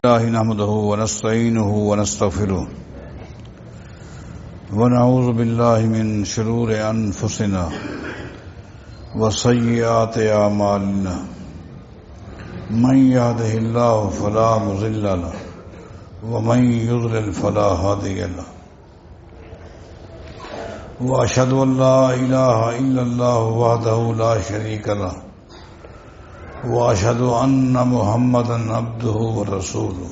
الله نحمده ونستعينه ونستغفره ونعوذ بالله من شرور أنفسنا وسيئات أعمالنا من يهده الله فلا مضل له ومن يضلل فلا هادي له وأشهد أن لا إله إلا الله وحده لا شريك له وأشهد أن محمدا عبده ورسوله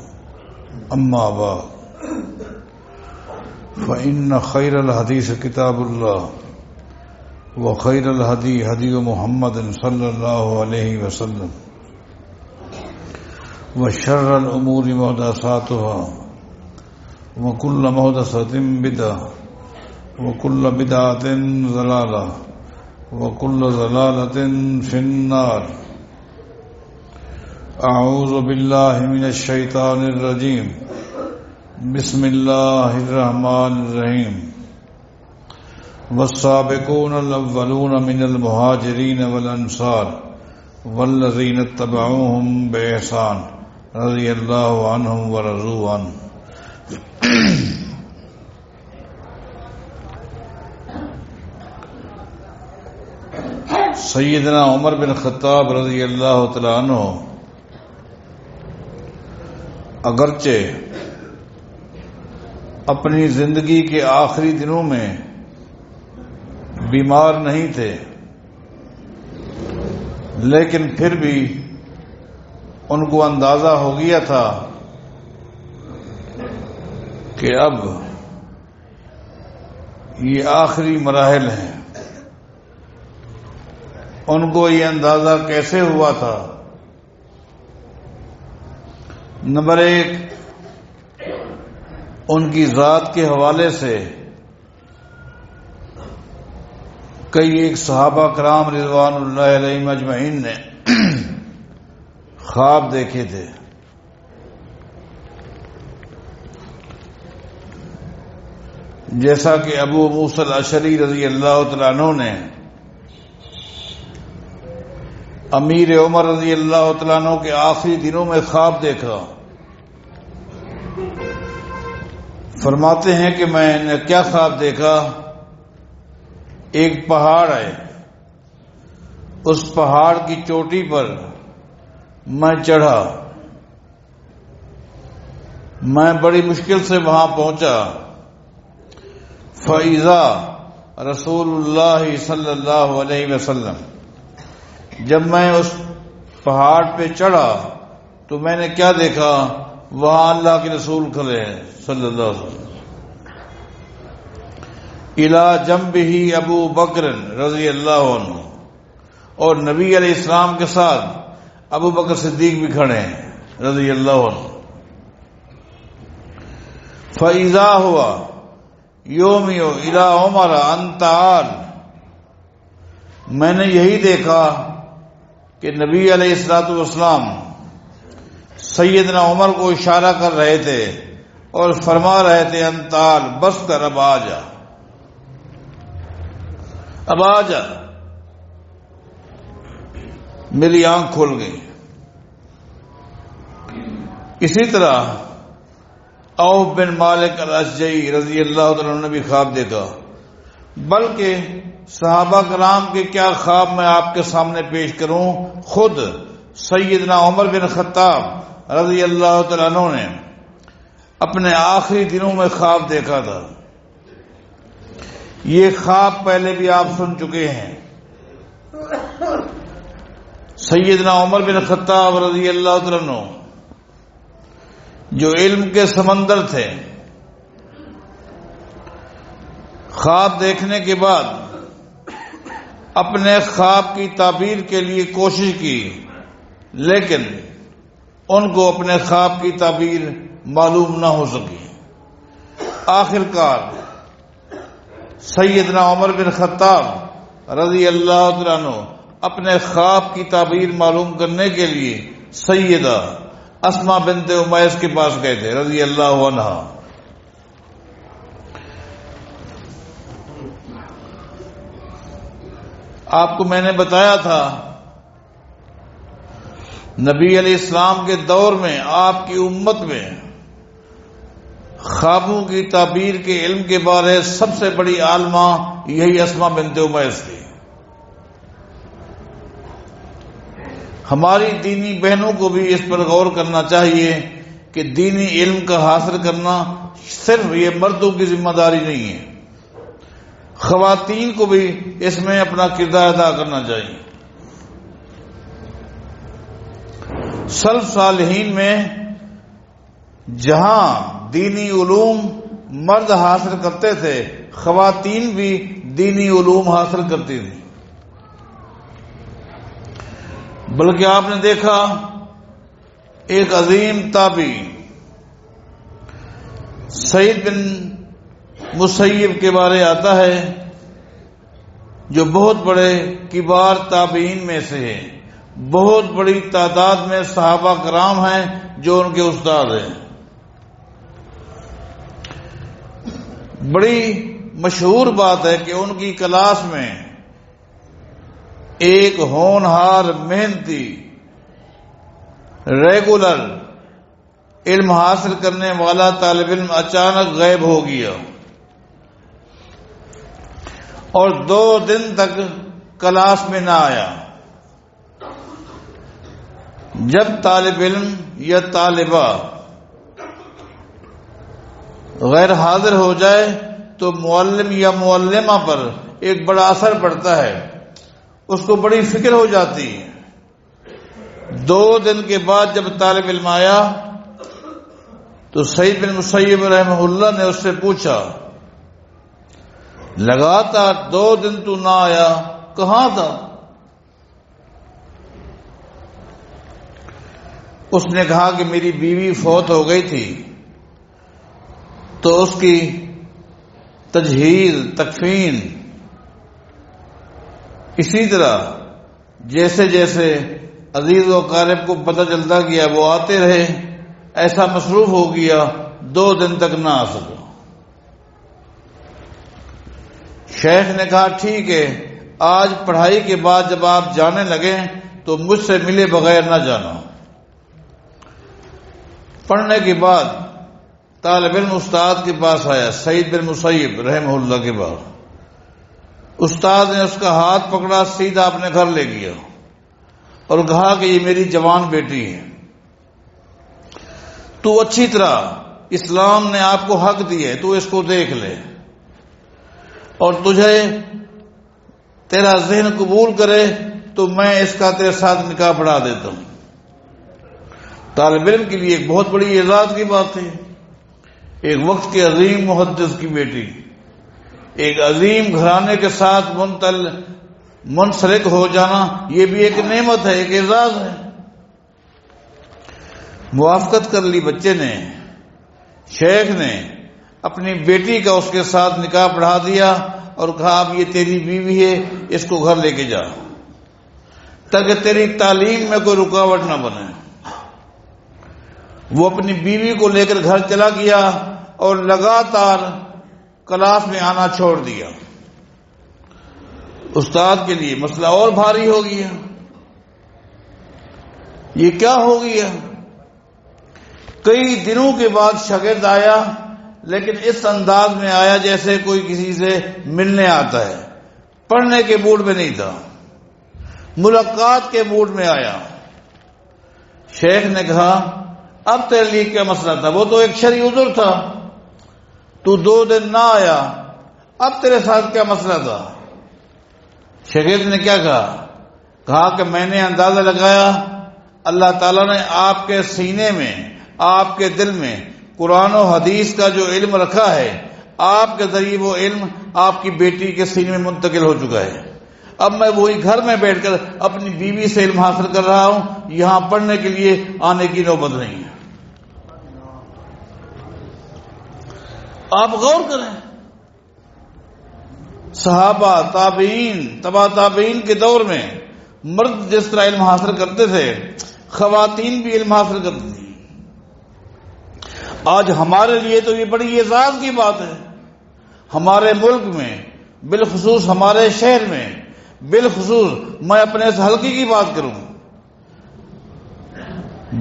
أما بعد فإن خير الحديث كتاب الله وخير الهدي هدي محمد صلى الله عليه وسلم وشر الأمور محدثاتها وكل محدثة بدعة وكل بدعة ضلالة وكل ضلالة في النار. اعوذ باللہ من الشیطان الرجیم بسم اللہ الرحمن الرحیم والسابقون الاولون من المہاجرین والانصار والذین اتبعوهم بإحسان رضی اللہ عنہم ورضوا عنہ. سیدنا عمر بن خطاب رضی اللہ تعالی عنہ اگرچہ اپنی زندگی کے آخری دنوں میں بیمار نہیں تھے، لیکن پھر بھی ان کو اندازہ ہو گیا تھا کہ اب یہ آخری مراحل ہیں. ان کو یہ اندازہ کیسے ہوا تھا؟ نمبر ایک، ان کی ذات کے حوالے سے کئی ایک صحابہ کرام رضوان اللہ علیہم اجمعین نے خواب دیکھے تھے. جیسا کہ ابو موسیٰ الاشعری رضی اللہ تعالیٰ عنہ نے امیر عمر رضی اللہ تعالیٰ عنہ کے آخری دنوں میں خواب دیکھا. فرماتے ہیں کہ میں نے کیا خواب دیکھا؟ ایک پہاڑ ہے، اس پہاڑ کی چوٹی پر میں چڑھا، میں بڑی مشکل سے وہاں پہنچا. فَإِذَا رسول اللہ صلی اللہ علیہ وسلم، جب میں اس پہاڑ پہ چڑھا تو میں نے کیا دیکھا؟ وہاں اللہ کے رسول کھڑے ہیں صلی اللہ علیہ وسلم. الی جنبہ ابو بکر رضی اللہ عنہ، اور نبی علیہ السلام کے ساتھ ابو بکر صدیق بھی کھڑے ہیں رضی اللہ عنہ. فَإِذَا هُوَ يُومِئُ الی عمر أَن تَعَالَ، میں نے یہی دیکھا کہ نبی علیہ السلام سیدنا عمر کو اشارہ کر رہے تھے اور فرما رہے تھے انتال، بس کر، اب آ جا، اب آ جا. میری آنکھ کھل گئی. اسی طرح عوف بن مالک الاشجعی رضی اللہ عنہ نے بھی خواب دیکھا. بلکہ صحابہ کرام کے کیا خواب میں آپ کے سامنے پیش کروں، خود سیدنا عمر بن خطاب رضی اللہ تعالیٰ عنہ نے اپنے آخری دنوں میں خواب دیکھا تھا. یہ خواب پہلے بھی آپ سن چکے ہیں. سیدنا عمر بن خطاب رضی اللہ تعالیٰ عنہ جو علم کے سمندر تھے، خواب دیکھنے کے بعد اپنے خواب کی تعبیر کے لیے کوشش کی، لیکن ان کو اپنے خواب کی تعبیر معلوم نہ ہو سکی. آخر کار سیدنا عمر بن خطاب رضی اللہ عنہ اپنے خواب کی تعبیر معلوم کرنے کے لیے سیدہ اسماء بنت امیس کے پاس گئے تھے رضی اللہ عنہا. آپ کو میں نے بتایا تھا نبی علیہ السلام کے دور میں آپ کی امت میں خوابوں کی تعبیر کے علم کے بارے سب سے بڑی عالمہ یہی اسماء بنت امیس تھی۔ ہماری دینی بہنوں کو بھی اس پر غور کرنا چاہیے کہ دینی علم کا حاصل کرنا صرف یہ مردوں کی ذمہ داری نہیں ہے، خواتین کو بھی اس میں اپنا کردار ادا کرنا چاہیے۔ سلف صالحین میں جہاں دینی علوم مرد حاصل کرتے تھے، خواتین بھی دینی علوم حاصل کرتی تھیں۔ بلکہ آپ نے دیکھا ایک عظیم تابعی سعید بن مسیب کے بارے آتا ہے، جو بہت بڑے کبار تابعین میں سے ہیں، بہت بڑی تعداد میں صحابہ کرام ہیں جو ان کے استاد ہیں۔ بڑی مشہور بات ہے کہ ان کی کلاس میں ایک ہونہار محنتی ریگولر علم حاصل کرنے والا طالب علم اچانک غائب ہو گیا اور 2 دن تک کلاس میں نہ آیا۔ جب طالب علم یا طالبہ غیر حاضر ہو جائے تو معلم یا معلمہ پر ایک بڑا اثر پڑتا ہے، اس کو بڑی فکر ہو جاتی ہے۔ 2 دن کے بعد جب طالب علم آیا تو سعید بن مسیب رحمہ اللہ نے اس سے پوچھا، لگاتار 2 دن تو نہ آیا، کہاں تھا؟ اس نے کہا کہ میری بیوی فوت ہو گئی تھی، تو اس کی تجہیز تکفین، اسی طرح جیسے جیسے عزیز و اقارب کو پتہ چلتا گیا وہ آتے رہے، ایسا مصروف ہو گیا 2 دن تک نہ آ سکا۔ شیخ نے کہا ٹھیک ہے، آج پڑھائی کے بعد جب آپ جانے لگیں تو مجھ سے ملے بغیر نہ جانا۔ پڑھنے کے بعد طالب علم استاد کے پاس آیا، سعید بن مسیب رحمہ اللہ کے پاس۔ استاد نے اس کا ہاتھ پکڑا، سیدھا اپنے گھر لے گیا اور کہا کہ یہ میری جوان بیٹی ہے، تو اچھی طرح اسلام نے آپ کو حق دیا ہے، تو اس کو دیکھ لے، اور تجھے تیرا ذہن قبول کرے تو میں اس کا تیرے ساتھ نکاح پڑھا دیتا ہوں۔ طالب علم کے لیے ایک بہت بڑی اعزاز کی بات ہے، ایک وقت کے عظیم محدث کی بیٹی ایک عظیم گھرانے کے ساتھ منسلک ہو جانا، یہ بھی ایک نعمت ہے، ایک اعزاز ہے۔ موافقت کر لی بچے نے، شیخ نے اپنی بیٹی کا اس کے ساتھ نکاح پڑھا دیا اور کہا اب یہ تیری بیوی ہے، اس کو گھر لے کے جا تاکہ تیری تعلیم میں کوئی رکاوٹ نہ بنے۔ وہ اپنی بیوی کو لے کر گھر چلا گیا اور لگاتار کلاس میں آنا چھوڑ دیا۔ استاد کے لیے مسئلہ اور بھاری ہو گیا، یہ کیا ہو گیا؟ کئی دنوں کے بعد شاگرد آیا، لیکن اس انداز میں آیا جیسے کوئی کسی سے ملنے آتا ہے، پڑھنے کے موڈ میں نہیں تھا، ملاقات کے موڈ میں آیا۔ شیخ نے کہا اب تیرے لیے کیا مسئلہ تھا؟ وہ تو ایک شرعی عذر تھا، تو 2 دن نہ آیا، اب تیرے ساتھ کیا مسئلہ تھا؟ شاگرد نے کیا کہا کہ میں نے اندازہ لگایا اللہ تعالیٰ نے آپ کے سینے میں، آپ کے دل میں قرآن و حدیث کا جو علم رکھا ہے، آپ کے ذریعے وہ علم آپ کی بیٹی کے سینے میں منتقل ہو چکا ہے۔ اب میں وہی گھر میں بیٹھ کر اپنی بیوی سے علم حاصل کر رہا ہوں، یہاں پڑھنے کے لیے آنے کی نوبت نہیں ہے۔ آپ غور کریں، صحابہ، تابعین، تبع تابعین کے دور میں مرد جس طرح علم حاصل کرتے تھے، خواتین بھی علم حاصل کرتی تھیں۔ آج ہمارے لیے تو یہ بڑی اعزاز کی بات ہے، ہمارے ملک میں، بالخصوص ہمارے شہر میں، بالخصوص میں اپنے اس حلقے کی بات کروں،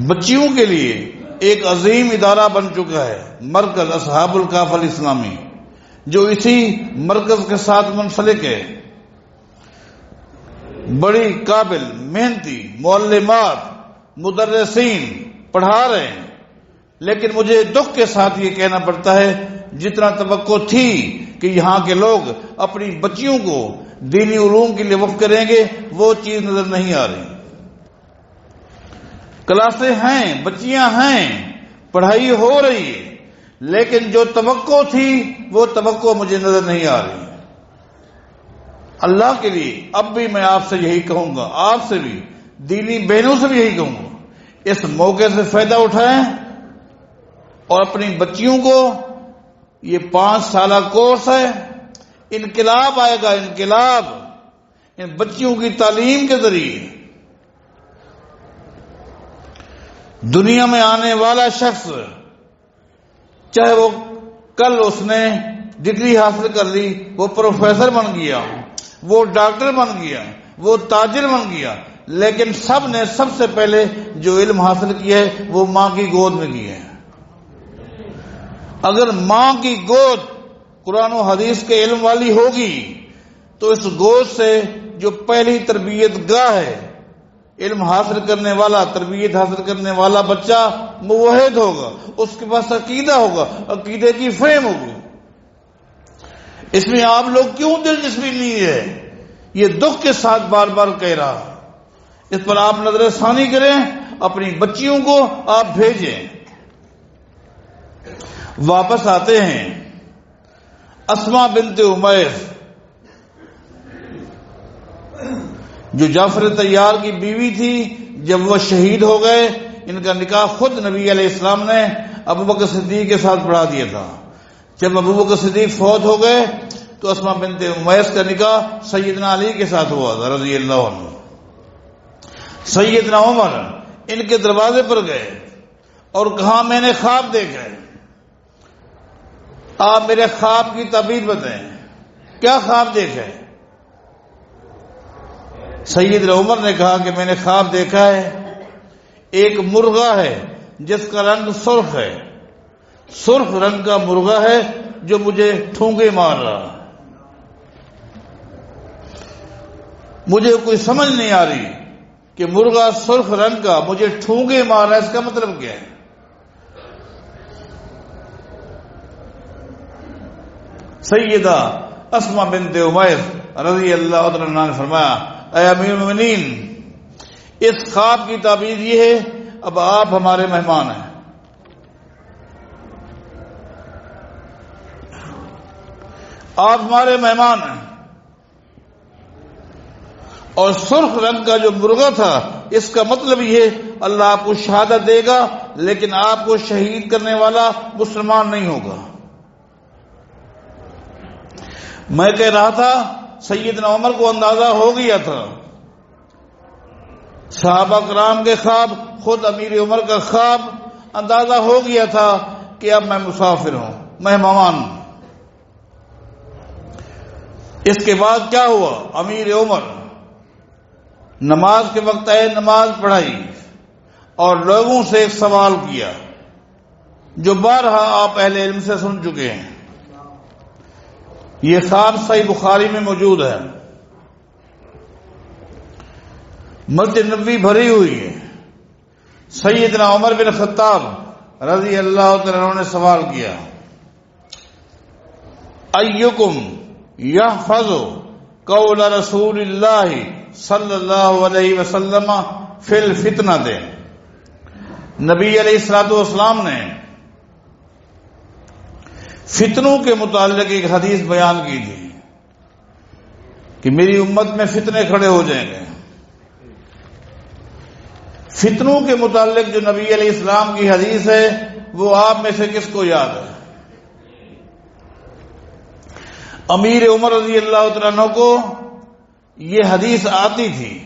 بچیوں کے لیے ایک عظیم ادارہ بن چکا ہے، مرکز اصحاب الکہف الاسلامی، جو اسی مرکز کے ساتھ منسلک ہے۔ بڑی قابل، محنتی معلمات، مدرسین پڑھا رہے ہیں، لیکن مجھے دکھ کے ساتھ یہ کہنا پڑتا ہے جتنا توقع تھی کہ یہاں کے لوگ اپنی بچیوں کو دینی علوم کے لیے وقف کریں گے، وہ چیز نظر نہیں آ رہی۔ کلاسیں ہیں، بچیاں ہیں، پڑھائی ہو رہی ہے، لیکن جو توقع تھی وہ توقع مجھے نظر نہیں آ رہی۔ اللہ کے لیے اب بھی میں آپ سے یہی کہوں گا، آپ سے بھی، دینی بہنوں سے بھی یہی کہوں گا، اس موقع سے فائدہ اٹھائیں اور اپنی بچیوں کو، یہ 5 سالہ کورس ہے، انقلاب آئے گا، انقلاب ان بچیوں کی تعلیم کے ذریعے۔ دنیا میں آنے والا شخص، چاہے وہ کل اس نے ڈگری حاصل کر لی، وہ پروفیسر بن گیا، وہ ڈاکٹر بن گیا، وہ تاجر بن گیا، لیکن سب نے سب سے پہلے جو علم حاصل کیا ہے وہ ماں کی گود میں کیا ہے۔ اگر ماں کی گود قرآن و حدیث کے علم والی ہوگی تو اس گود سے جو پہلی تربیت گاہ ہے، علم حاصل کرنے والا، تربیت حاصل کرنے والا بچہ موحد ہوگا، اس کے پاس عقیدہ ہوگا، عقیدے کی فہم ہوگی۔ اس میں آپ لوگ کیوں دلچسپی نہیں ہے؟ یہ دکھ کے ساتھ بار بار کہہ رہا، اس پر آپ نظر ثانی کریں، اپنی بچیوں کو آپ بھیجیں۔ واپس آتے ہیں، اسماء بنت امیس جو جعفر طیار کی بیوی تھی، جب وہ شہید ہو گئے، ان کا نکاح خود نبی علیہ السلام نے ابوبکر صدیق کے ساتھ پڑھا دیا تھا۔ جب ابوبکر صدیق فوت ہو گئے تو اسماء بنت امیس کا نکاح سیدنا علی کے ساتھ ہوا تھا رضی اللہ عنہ۔ سیدنا عمر ان کے دروازے پر گئے اور کہا میں نے خواب دیکھا ہے، آپ میرے خواب کی تعبیر بتائیں، کیا خواب دیکھا ہے؟ سیدنا عمر نے کہا کہ میں نے خواب دیکھا ہے، ایک مرغا ہے جس کا رنگ سرخ ہے، سرخ رنگ کا مرغا ہے جو مجھے ٹھونگے مار رہا، مجھے کوئی سمجھ نہیں آ رہی کہ مرغا سرخ رنگ کا مجھے ٹھونگے مار رہا ہے، اس کا مطلب کیا ہے؟ سیدہ اسماء بنت امیس رضی اللہ عنہا نے فرمایا اے امیر المومنین، اس خواب کی تعبیر یہ ہے اب آپ ہمارے مہمان ہیں، آپ ہمارے مہمان ہیں، اور سرخ رنگ کا جو مرغا تھا اس کا مطلب یہ اللہ آپ کو شہادت دے گا، لیکن آپ کو شہید کرنے والا مسلمان نہیں ہوگا۔ میں کہہ رہا تھا سیدنا عمر کو اندازہ ہو گیا تھا، صحابہ کرام کے خواب، خود امیر عمر کا خواب، اندازہ ہو گیا تھا کہ اب میں مسافر ہوں، مہمان ہوں۔ اس کے بعد کیا ہوا؟ امیر عمر نماز کے وقت آئے، نماز پڑھائی اور لوگوں سے ایک سوال کیا جو بارہا آپ اہل علم سے سن چکے ہیں۔ یہ خواب صحیح بخاری میں موجود ہے، مسجد نبوی بھری ہوئی ہے۔ سیدنا عمر بن خطاب رضی اللہ عنہ نے سوال کیا، ایکم یحفظ قول رسول اللہ صلی اللہ علیہ وسلم فی الفتنۃ؟ نبی علیہ الصلوۃ والسلام نے فتنوں کے متعلق ایک حدیث بیان کی تھی کہ میری امت میں فتنے کھڑے ہو جائیں گے۔ فتنوں کے متعلق جو نبی علیہ السلام کی حدیث ہے وہ آپ میں سے کس کو یاد ہے؟ امیر عمر رضی اللہ عنہ کو یہ حدیث آتی تھی،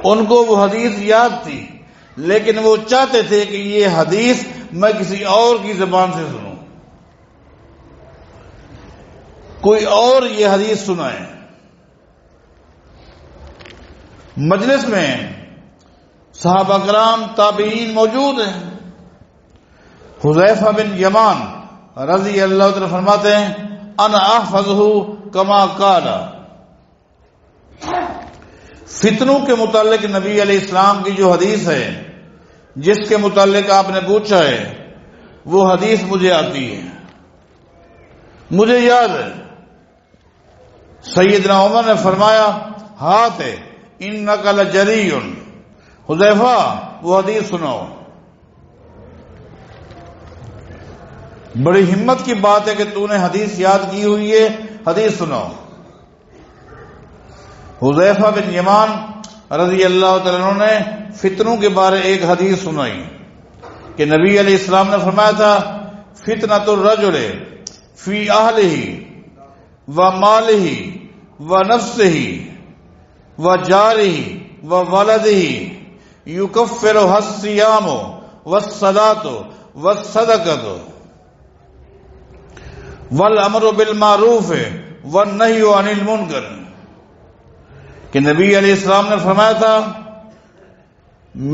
ان کو وہ حدیث یاد تھی، لیکن وہ چاہتے تھے کہ یہ حدیث میں کسی اور کی زبان سے سنوں، کوئی اور یہ حدیث سنائے۔ مجلس میں صحابہ کرام تابعین موجود ہیں. حذیفہ بن یمان رضی اللہ عنہ فرماتے ہیں انا احفظہ کما قال. فتنوں کے متعلق نبی علیہ السلام کی جو حدیث ہے جس کے متعلق آپ نے پوچھا ہے وہ حدیث مجھے آتی ہے, مجھے یاد ہے. سیدنا عمر نے فرمایا ہاتھ انک لجری. حذیفہ وہ حدیث سناؤ. بڑی ہمت کی بات ہے کہ تو نے حدیث یاد کی ہوئی ہے, حدیث سناؤ. حذیفہ بن یمان رضی اللہ تعالیٰ عنہ نے فتنوں کے بارے ایک حدیث سنائی کہ نبی علیہ السلام نے فرمایا تھا فتنۃ الرجل فی اہلہ و مالہ و نفسہ و جارہ و ولدہ یکفرھا الصیام والصلاۃ والصدقۃ والامر بالمعروف والنہی عن المنکر. کہ نبی علیہ السلام نے فرمایا تھا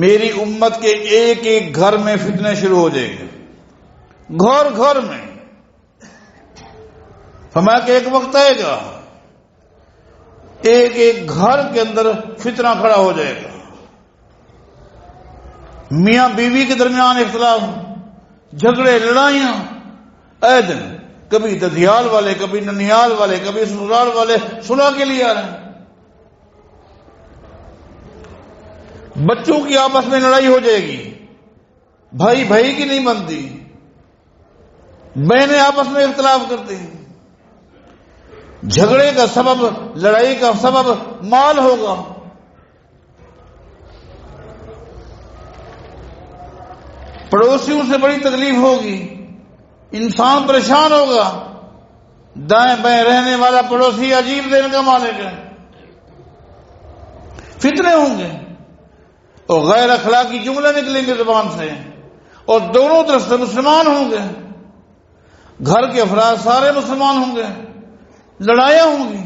میری امت کے ایک ایک گھر میں فتنے شروع ہو جائیں گے, گھر گھر میں. فرمایا کہ ایک وقت آئے گا ایک ایک گھر کے اندر فتنہ کھڑا ہو جائے گا. میاں بیوی کے درمیان اختلاف, جھگڑے, لڑائیاں اے دن. کبھی ددیال والے, کبھی ننیال والے, کبھی سسرال والے صلح کے لیے آ رہے ہیں. بچوں کی آپس میں لڑائی ہو جائے گی, بھائی بھائی کی نہیں بنتی, بہنیں آپس میں اختلاف کرتی ہیں. جھگڑے کا سبب, لڑائی کا سبب مال ہوگا. پڑوسیوں سے بڑی تکلیف ہوگی, انسان پریشان ہوگا. دائیں بائیں رہنے والا پڑوسی عجیب دین کا مالک ہے. فتنے ہوں گے اور غیر اخلاقی جملے نکلیں گے زبان سے, اور دونوں طرف سے مسلمان ہوں گے. گھر کے افراد سارے مسلمان ہوں گے, لڑائیاں ہوں گی.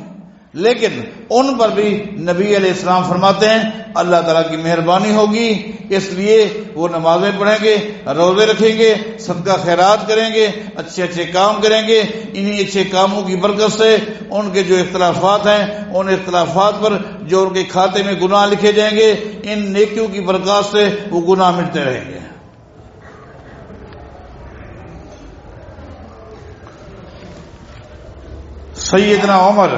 لیکن ان پر بھی نبی علیہ السلام فرماتے ہیں اللہ تعالیٰ کی مہربانی ہوگی, اس لیے وہ نمازیں پڑھیں گے, روزے رکھیں گے, صدقہ خیرات کریں گے, اچھے اچھے کام کریں گے. انہی اچھے کاموں کی برکت سے ان کے جو اختلافات ہیں ان اختلافات پر جو ان کے کھاتے میں گناہ لکھے جائیں گے ان نیکیوں کی برکات سے وہ گناہ مٹتے رہیں گے. سیدنا عمر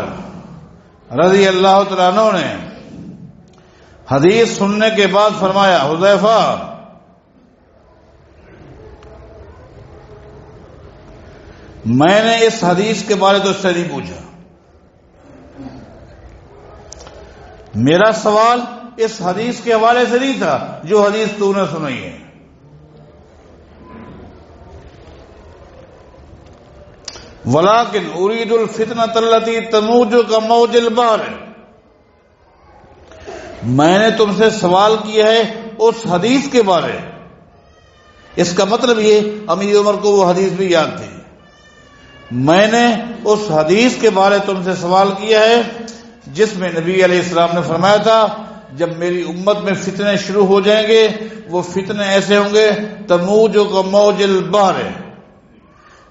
رضی اللہ تعالیٰ عنہ نے حدیث سننے کے بعد فرمایا حذیفہ میں نے اس حدیث کے بارے تو سے نہیں پوچھا, میرا سوال اس حدیث کے حوالے سے نہیں تھا جو حدیث تو نے سنائی ہے. ولیکن ارید الفتنۃ التی تموج کموج البحر, میں نے تم سے سوال کیا ہے اس حدیث کے بارے. اس کا مطلب یہ امیر عمر کو وہ حدیث بھی یاد تھی. میں نے اس حدیث کے بارے تم سے سوال کیا ہے جس میں نبی علیہ السلام نے فرمایا تھا جب میری امت میں فتنے شروع ہو جائیں گے وہ فتنے ایسے ہوں گے تموج کموج البحر,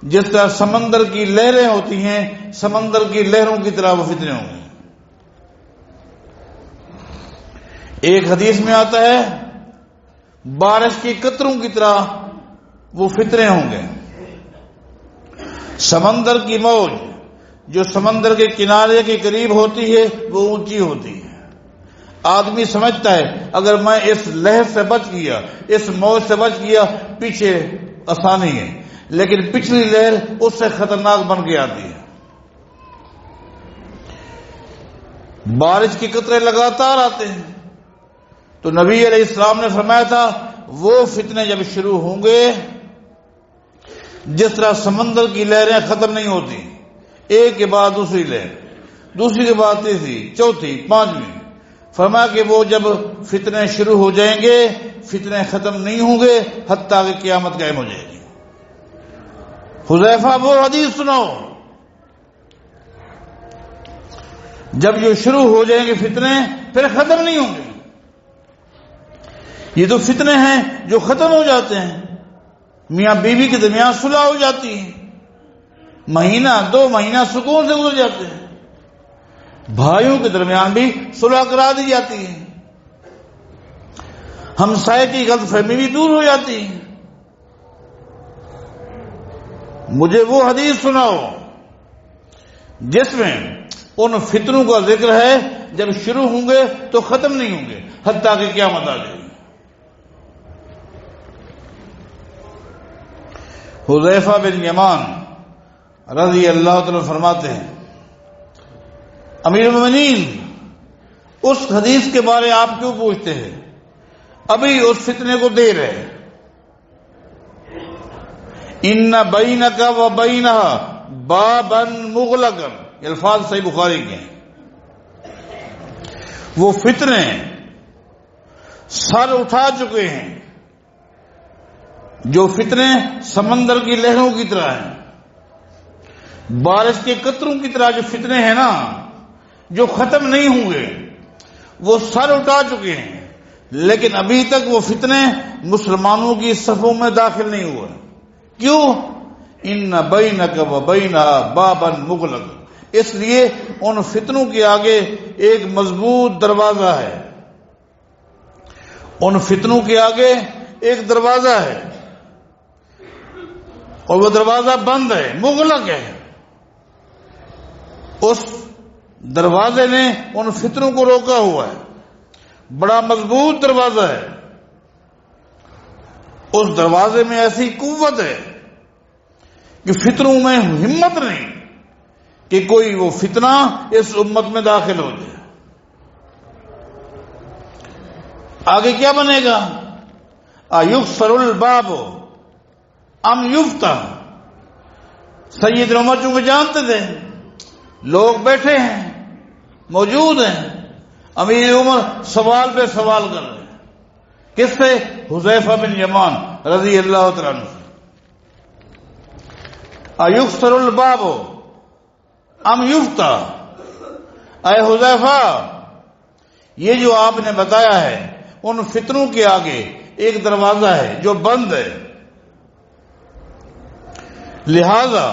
جس طرح سمندر کی لہریں ہوتی ہیں سمندر کی لہروں کی طرح وہ فتنے ہوں گے. ایک حدیث میں آتا ہے بارش کی قطروں کی طرح وہ فتنے ہوں گے. سمندر کی موج جو سمندر کے کنارے کے قریب ہوتی ہے وہ اونچی ہوتی ہے. آدمی سمجھتا ہے اگر میں اس لہر سے بچ گیا, اس موج سے بچ گیا, پیچھے آسانی ہے, لیکن پچھلی لہر اس سے خطرناک بن کے آتی ہے. بارش کی قطرے لگاتار آتے ہیں تو نبی علیہ السلام نے فرمایا تھا وہ فتنے جب شروع ہوں گے جس طرح سمندر کی لہریں ختم نہیں ہوتی, ایک کے بعد دوسری لہر, دوسری کے بعد تیسری, چوتھی, پانچویں. فرمایا کہ وہ جب فتنے شروع ہو جائیں گے فتنے ختم نہیں ہوں گے حتیٰ کہ قیامت قائم ہو جائے گی. حذیفہ وہ حدیث سناؤ جب یہ شروع ہو جائیں گے فتنے پھر ختم نہیں ہوں گے. یہ تو فتنے ہیں جو ختم ہو جاتے ہیں. میاں بیوی کے درمیان صلح ہو جاتی ہے، مہینہ 2 مہینہ سکون سے گزر جاتے ہیں. بھائیوں کے درمیان بھی صلح کرا دی جاتی ہے، ہمسائے کی غلط فہمی بھی دور ہو جاتی ہے. مجھے وہ حدیث سناؤ جس میں ان فتنوں کا ذکر ہے جب شروع ہوں گے تو ختم نہیں ہوں گے حتیٰ کہ قیامت آ جائے گی. حذیفہ بن یمان رضی اللہ تعالی فرماتے ہیں، امیر المومنین اس حدیث کے بارے آپ کیوں پوچھتے ہیں؟ ابھی اس فتنے کو دیر ہے. ان بینک و بینہا بابا مغلقا، یہ الفاظ صحیح بخاری کے ہیں. وہ فتنے سر اٹھا چکے ہیں، جو فتنے سمندر کی لہروں کی طرح ہیں، بارش کے قطروں کی طرح جو فتنے ہیں نا، جو ختم نہیں ہوں گے، وہ سر اٹھا چکے ہیں. لیکن ابھی تک وہ فتنے مسلمانوں کی صفوں میں داخل نہیں ہوئے. کیوں؟ ان بینک و بینہا بابا مغلق، اس لیے ان فتنوں کے آگے ایک مضبوط دروازہ ہے. ان فتنوں کے آگے ایک دروازہ ہے اور وہ دروازہ بند ہے، مغلق ہے. اس دروازے نے ان فتنوں کو روکا ہوا ہے، بڑا مضبوط دروازہ ہے. اس دروازے میں ایسی قوت ہے کہ فتنوں میں ہمت نہیں کہ کوئی وہ فتنہ اس امت میں داخل ہو جائے. آگے کیا بنے گا؟ ایکسر الباب ام یفتح. سید عمر چونکہ جانتے تھے لوگ بیٹھے ہیں، موجود ہیں، امیر عمر سوال پہ سوال کر رہے ہیں. کس سے؟ حذیفہ بن یمان رضی اللہ تعالیٰ عنہ. ایکسر الباب ام یفتح. اے حذیفہ، یہ جو آپ نے بتایا ہے ان فتنوں کے آگے ایک دروازہ ہے جو بند ہے، لہذا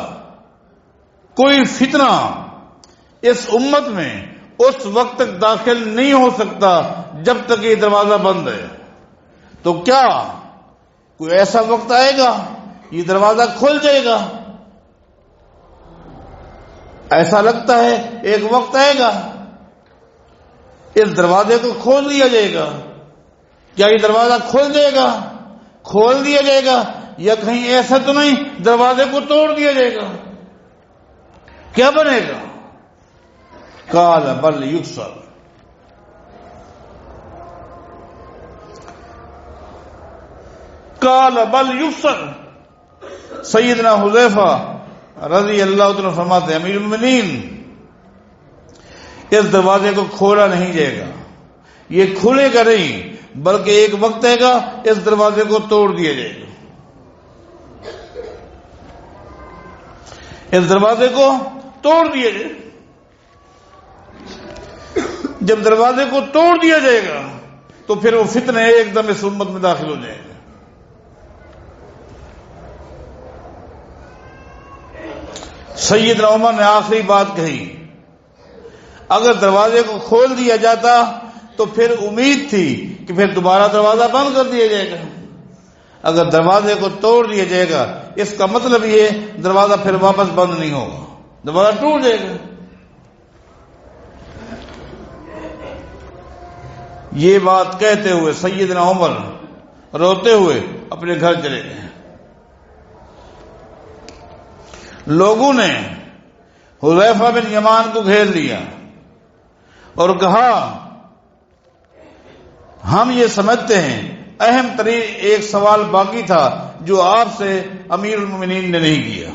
کوئی فتنہ اس امت میں اس وقت تک داخل نہیں ہو سکتا جب تک یہ دروازہ بند ہے. تو کیا کوئی ایسا وقت آئے گا یہ دروازہ کھل جائے گا؟ ایسا لگتا ہے ایک وقت آئے گا اس دروازے کو کھول دیا جائے گا. کیا یہ دروازہ کھول جائے گا، کھول دیا جائے گا، یا کہیں ایسا تو نہیں دروازے کو توڑ دیا جائے گا؟ کیا بنے گا؟ قال بل یکسر. قال بل یکسر. سیدنا حذیفہ رضی اللہ عنہ فرماتے ہیں، امیر المومنین اس دروازے کو کھولا نہیں جائے گا، یہ کھلے گا نہیں، بلکہ ایک وقت آئے گا اس دروازے کو توڑ دیا جائے گا. اس دروازے کو توڑ دیا جائے. جب دروازے کو توڑ دیا جائے گا تو پھر وہ فتنے ایک دم اس امت میں داخل ہو جائے گا. سیدنا عمر نے آخری بات کہی، اگر دروازے کو کھول دیا جاتا تو پھر امید تھی کہ پھر دوبارہ دروازہ بند کر دیا جائے گا. اگر دروازے کو توڑ دیا جائے گا اس کا مطلب یہ دروازہ پھر واپس بند نہیں ہوگا، دروازہ ٹوٹ جائے گا. یہ بات کہتے ہوئے سیدنا عمر روتے ہوئے اپنے گھر چلے گئے. لوگوں نے حذیفہ بن یمان کو گھیر لیا اور کہا، ہم یہ سمجھتے ہیں اہم ترین ایک سوال باقی تھا جو آپ سے امیر المومنین نے نہیں کیا.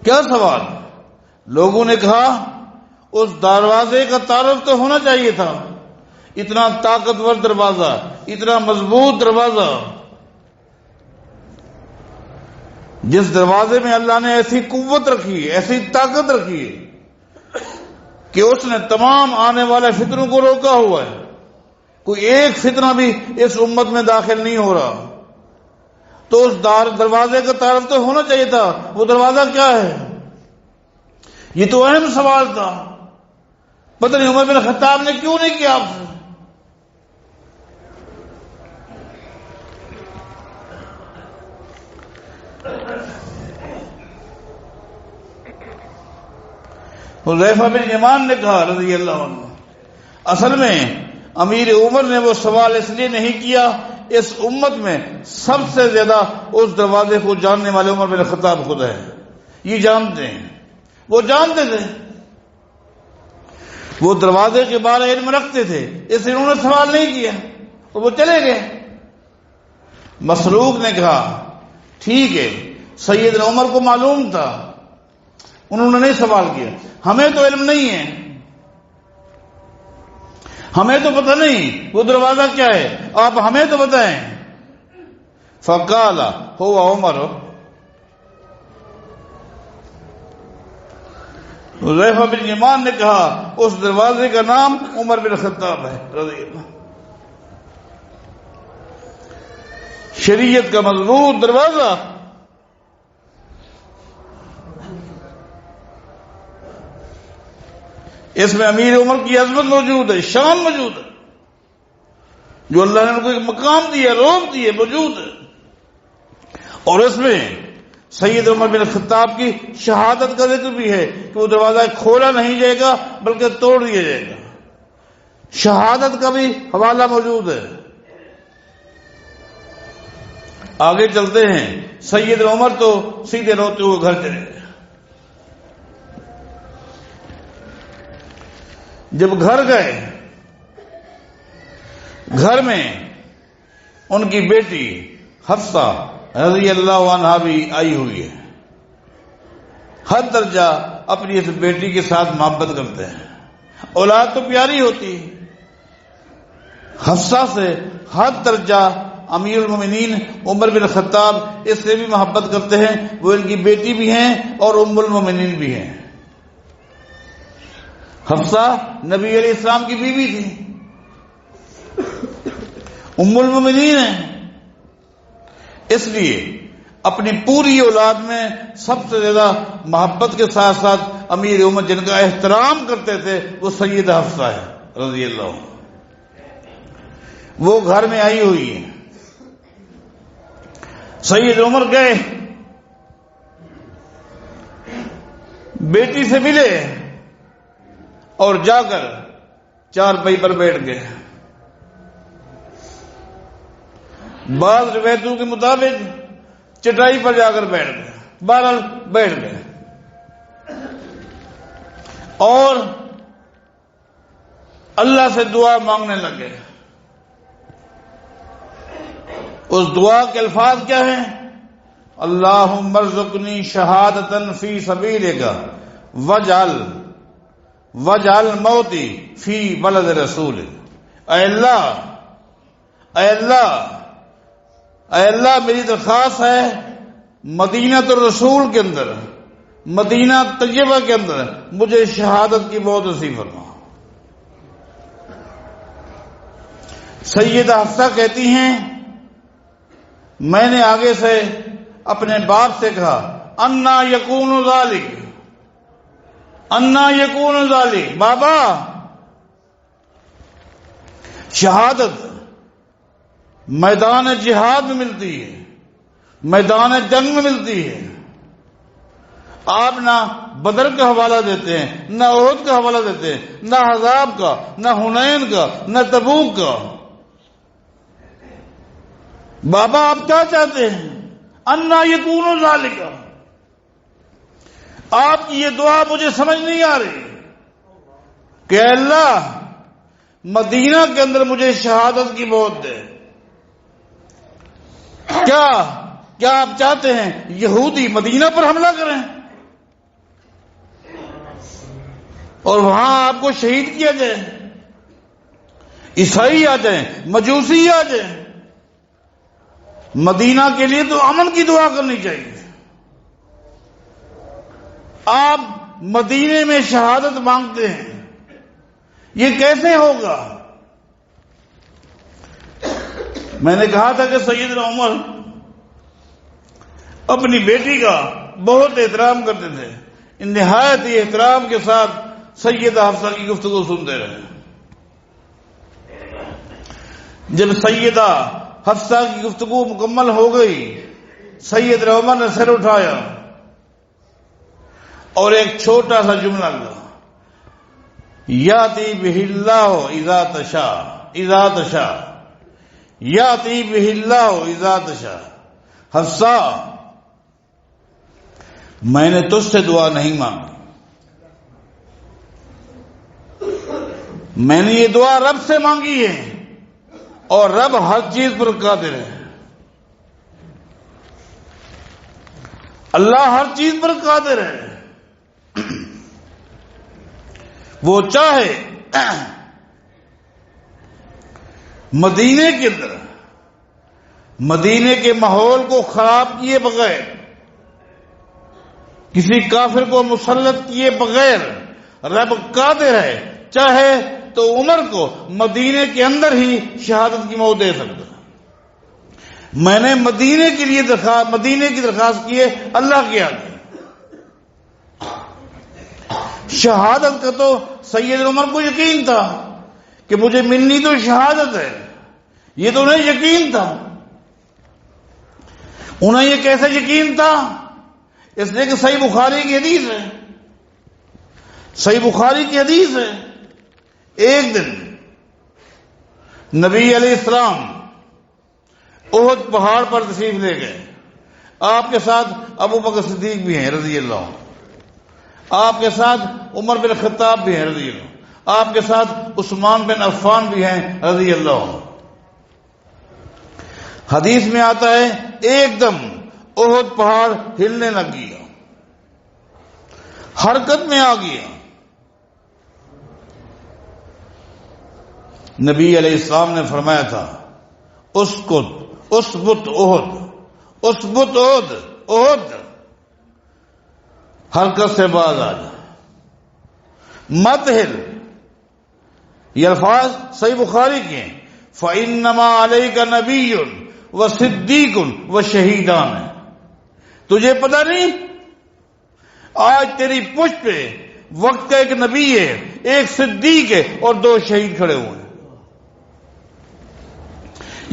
کیا سوال؟ لوگوں نے کہا اس دروازے کا تعارف تو ہونا چاہیے تھا. اتنا طاقتور دروازہ، اتنا مضبوط دروازہ، جس دروازے میں اللہ نے ایسی قوت رکھی ہے، ایسی طاقت رکھی ہے کہ اس نے تمام آنے والے فتنوں کو روکا ہوا ہے. کوئی ایک فتنہ بھی اس امت میں داخل نہیں ہو رہا، تو اس دروازے کا تعارف تو ہونا چاہیے تھا. وہ دروازہ کیا ہے؟ یہ تو اہم سوال تھا. پتہ نہیں عمر بن خطاب نے کیوں نہیں کیا آپ سے. حذیفہ بن یمان نے کہا رضی اللہ عنہ، اصل میں امیر عمر نے وہ سوال اس لیے نہیں کیا، اس امت میں سب سے زیادہ اس دروازے کو جاننے والے عمر بن خطاب خود ہے. یہ جانتے ہیں، وہ جانتے تھے، وہ دروازے کے بارے علم رکھتے تھے، اس لیے انہوں نے سوال نہیں کیا اور وہ چلے گئے. مسروق نے کہا ٹھیک ہے، سیدنا عمر کو معلوم تھا، انہوں نے نہیں سوال کیا. ہمیں تو علم نہیں ہے، ہمیں تو پتہ نہیں وہ دروازہ کیا ہے، آپ ہمیں تو بتائیں. فقال هو عمر، حذیفہ بن یمان نے کہا اس دروازے کا نام عمر بن خطاب ہے رضی اللہ. شریعت کا مضبوط دروازہ، اس میں امیر عمر کی عظمت موجود ہے، شان موجود ہے، جو اللہ نے ان کو ایک مقام دیا، روب دیے، موجود ہے. اور اس میں سید عمر بن خطاب کی شہادت کا ذکر بھی ہے کہ وہ دروازہ کھولا نہیں جائے گا بلکہ توڑ دیا جائے گا. شہادت کا بھی حوالہ موجود ہے. آگے چلتے ہیں. سید عمر تو سیدھے روتے ہوئے گھر چلے گئے. جب گھر گئے، گھر میں ان کی بیٹی حفصہ رضی اللہ عنہا بھی آئی ہوئی ہے. حد درجہ اپنی اس بیٹی کے ساتھ محبت کرتے ہیں. اولاد تو پیاری ہوتی ہے. حفصہ سے حد درجہ امیر المومنین عمر بن خطاب اس سے بھی محبت کرتے ہیں. وہ ان کی بیٹی بھی ہیں اور ام المومنین بھی ہیں. حفصہ نبی علیہ السلام کی بیوی تھی، ام المومنین ہیں. اس لیے اپنی پوری اولاد میں سب سے زیادہ محبت کے ساتھ ساتھ امیر عمر جن کا احترام کرتے تھے وہ سید حفصہ ہے رضی اللہ عنہ. وہ گھر میں آئی ہوئی ہے. سید عمر گئے، بیٹی سے ملے اور جا کر چارپائی پر بیٹھ گئے. بعض روایتوں کے مطابق چٹائی پر جا کر بیٹھ گئے. بہرحال بیٹھ گئے اور اللہ سے دعا مانگنے لگے. اس دعا کے الفاظ کیا ہیں؟ اللہم ارزقنی شہادتا فی سبیلک وجعل موتی فی بلد رسول. اے اللہ میری درخواست ہے مدینہ الرسول کے اندر، مدینہ طیبہ کے اندر مجھے شہادت کی موت نصیب فرما. سیدہ حفصہ کہتی ہیں میں نے آگے سے اپنے باپ سے کہا انا یکون ذالک، انا یکون ذالک، بابا شہادت میدان جہاد میں ملتی ہے، میدان جنگ میں ملتی ہے. آپ نہ بدر کا حوالہ دیتے ہیں، نہ احد کا حوالہ دیتے ہیں، نہ احزاب کا، نہ حنین کا، نہ تبوک کا. بابا آپ کیا چاہتے ہیں؟ انا یکون ذالک. آپ کی یہ دعا مجھے سمجھ نہیں آ رہی کہ اے اللہ مدینہ کے اندر مجھے شہادت کی موت دے. کیا آپ چاہتے ہیں یہودی مدینہ پر حملہ کریں اور وہاں آپ کو شہید کیا جائے، عیسائی آ جائیں، مجوسی آ جائیں؟ مدینہ کے لیے تو امن کی دعا کرنی چاہیے. آپ مدینے میں شہادت مانگتے ہیں، یہ کیسے ہوگا؟ میں نے کہا تھا کہ سیدنا عمر اپنی بیٹی کا بہت احترام کرتے تھے، نہایت ہی احترام کے ساتھ سیدہ حفصہ کی گفتگو سنتے رہے۔ جب سیدہ حفصہ کی گفتگو مکمل ہو گئی، سیدنا عمر نے سر اٹھایا اور ایک چھوٹا سا جملہ کہا، یاتی بہ اللہ اذا تشاء اذا تشاء، یاتی بہ اللہ اذا تشاء۔ حفصہ، میں نے تجھ سے دعا نہیں مانگی، میں نے یہ دعا رب سے مانگی ہے، اور رب ہر چیز پر قادر ہے۔ اللہ ہر چیز پر قادر ہے، وہ چاہے مدینے کے اندر مدینے کے ماحول کو خراب کیے بغیر، کسی کافر کو مسلط کیے بغیر رب قادر ہے، چاہے تو عمر کو مدینے کے اندر ہی شہادت کی موت دے سکتا۔ میں نے مدینے کے لیے مدینے کی درخواست کی ہے اللہ کے آگے۔ شہادت کا تو سید عمر کو یقین تھا کہ مجھے ملنی تو شہادت ہے، یہ تو انہیں یقین تھا۔ انہیں یہ کیسے یقین تھا؟ اس لیے کہ صحیح بخاری کی حدیث ہے، صحیح بخاری کی حدیث ہے۔ ایک دن نبی علیہ السلام احد پہاڑ پر تشریف لے گئے، آپ کے ساتھ ابو بکر صدیق بھی ہیں رضی اللہ عنہ، آپ کے ساتھ عمر بن خطاب بھی ہیں رضی اللہ عنہ، آپ کے ساتھ عثمان بن عفان بھی ہیں رضی اللہ عنہ۔ حدیث میں آتا ہے ایک دم احد پہاڑ ہلنے لگ گیا، حرکت میں آ گیا۔ نبی علیہ السلام نے فرمایا تھا، اسبت احد، اسبت احد، احد، حرکت سے باز آ جا، مت ہل۔ یہ الفاظ صحیح بخاری کے ہیں، فَإِنَّمَا عَلَيْكَ نَبِيٌّ وَصِدِّيقٌ وَشَهِيدَانِ۔ تجھے پتہ نہیں آج تیری پشت پہ وقت کا ایک نبی ہے، ایک صدیق ہے، اور 2 شہید کھڑے ہوئے ہیں۔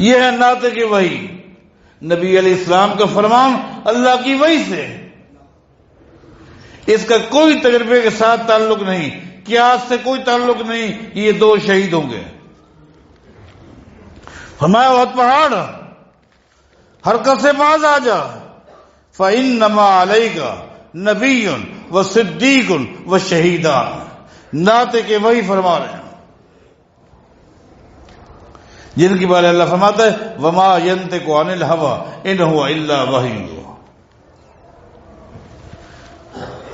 یہ ہے ناطق وحی، نبی علیہ السلام کا فرمان اللہ کی وحی سے، اس کا کوئی تجربے کے ساتھ تعلق نہیں، قیاس سے کوئی تعلق نہیں، یہ 2 شہید ہوں گے۔ فرمایا احد پہاڑ حرکت سے باز آ جا، فَإِنَّمَا عَلَيْكَ نَبِيٌّ وَصِدِّيقٌ وَشَهِيدَانِ۔ ناطق وحی فرما رہے ہیں، جن کے بارے اللہ فرماتا ہے وَمَا يَنطِقُ عَنِ الْهَوَىٰ إِنْ هُوَ إِلَّا وَحْيٌ۔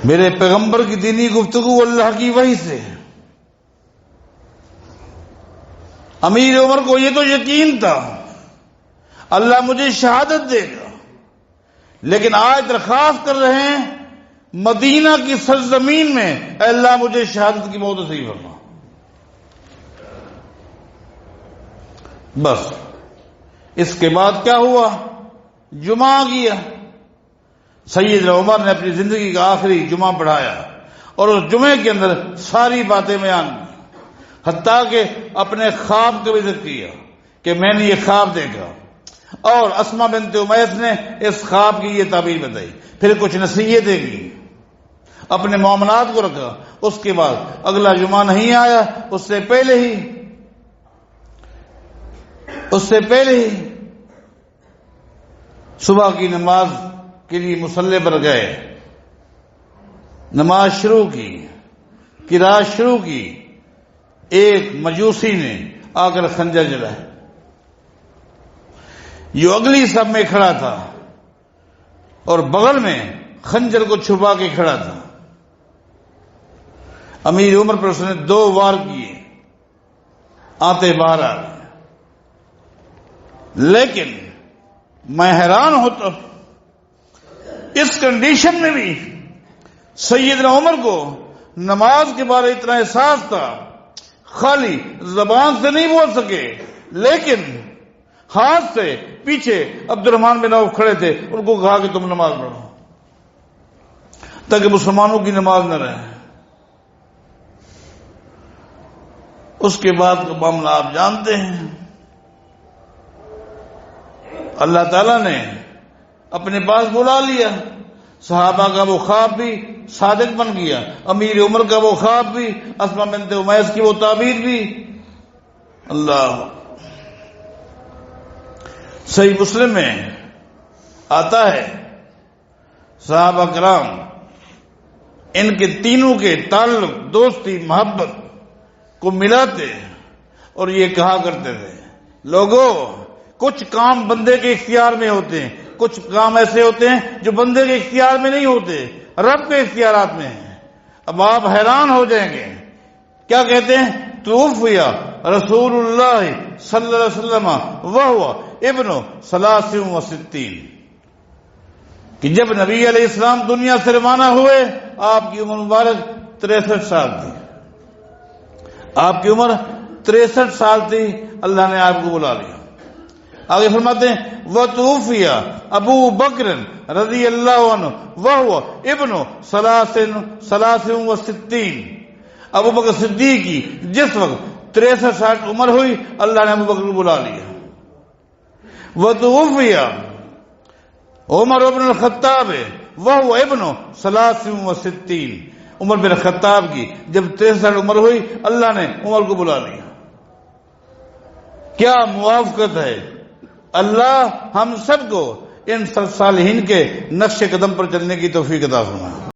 میرے پیغمبر کی دینی گفتگو اللہ کی وحی سے۔ امیر عمر کو یہ تو یقین تھا اللہ مجھے شہادت دے گا، لیکن آج درخواست کر رہے ہیں مدینہ کی سرزمین میں، اے اللہ مجھے شہادت کی موت نصیب فرما۔ بس اس کے بعد کیا ہوا؟ جمعہ آ گیا، سیدنا عمر نے اپنی زندگی کا آخری جمعہ پڑھایا، اور اس جمعے کے اندر ساری باتیں بیان کی، حتیٰ کہ اپنے خواب کا بھی ذکر کیا کہ میں نے یہ خواب دیکھا، اور اسما بنت امیس نے اس خواب کی یہ تعبیر بتائی، پھر کچھ نصیحتیں کی، اپنے معاملات کو رکھا۔ اس کے بعد اگلا جمعہ نہیں آیا، اس سے پہلے ہی صبح کی نماز کے لیے مصلی پر گئے، نماز شروع کی، قرات شروع کی، ایک مجوسی نے آ کر خنجر جلایا، جو اگلی صف میں کھڑا تھا اور بغل میں خنجر کو چھپا کے کھڑا تھا۔ امیر عمر پر اس نے 2 وار کیے، آتے باہر آ گئے، لیکن میں حیران ہوتا اس کنڈیشن میں بھی سیدنا عمر کو نماز کے بارے اتنا احساس تھا، خالی زبان سے نہیں بول سکے، لیکن ہاتھ سے پیچھے عبد الرحمن بن عوف کھڑے تھے، ان کو کہا کہ تم نماز پڑھو تاکہ مسلمانوں کی نماز نہ رہے۔ اس کے بعد کا معاملہ آپ جانتے ہیں، اللہ تعالیٰ نے اپنے پاس بلا لیا، صحابہ کا وہ خواب بھی صادق بن گیا، امیر عمر کا وہ خواب بھی، اسماء بنت امیس کی وہ تعبیر بھی۔ اللہ، صحیح مسلم میں آتا ہے صحابہ کرام ان کے تینوں کے تعلق، دوستی، محبت کو ملاتے اور یہ کہا کرتے تھے، لوگوں کچھ کام بندے کے اختیار میں ہوتے ہیں، کچھ کام ایسے ہوتے ہیں جو بندے کے اختیار میں نہیں ہوتے، رب کے اختیارات میں ہیں۔ اب آپ حیران ہو جائیں گے، کیا کہتے ہیں؟ توفی رسول اللہ صلی اللہ علیہ وسلم وہو ابن 63، کہ جب نبی علیہ السلام دنیا سے روانہ ہوئے آپ کی عمر مبارک 63 سال تھی، آپ کی عمر 63 سال تھی، اللہ نے آپ کو بلا لیا۔ آگے فرماتے ہیں وَتُوفِيَ ابو بکر رضی اللہ عنہ وہو ابن 63، ابو بکر صدیق کی جس وقت 63 سال عمر ہوئی اللہ نے ابو بکر کو بلا لیا۔ وَتُوفِيَ عمر بن الخطاب وہو ابن 63، عمر بن خطاب کی جب 63 سال عمر ہوئی اللہ نے عمر کو بلا لیا۔ کیا موافقت ہے! اللہ ہم سب کو ان صالحین کے نقش قدم پر چلنے کی توفیق عطا فرمائے۔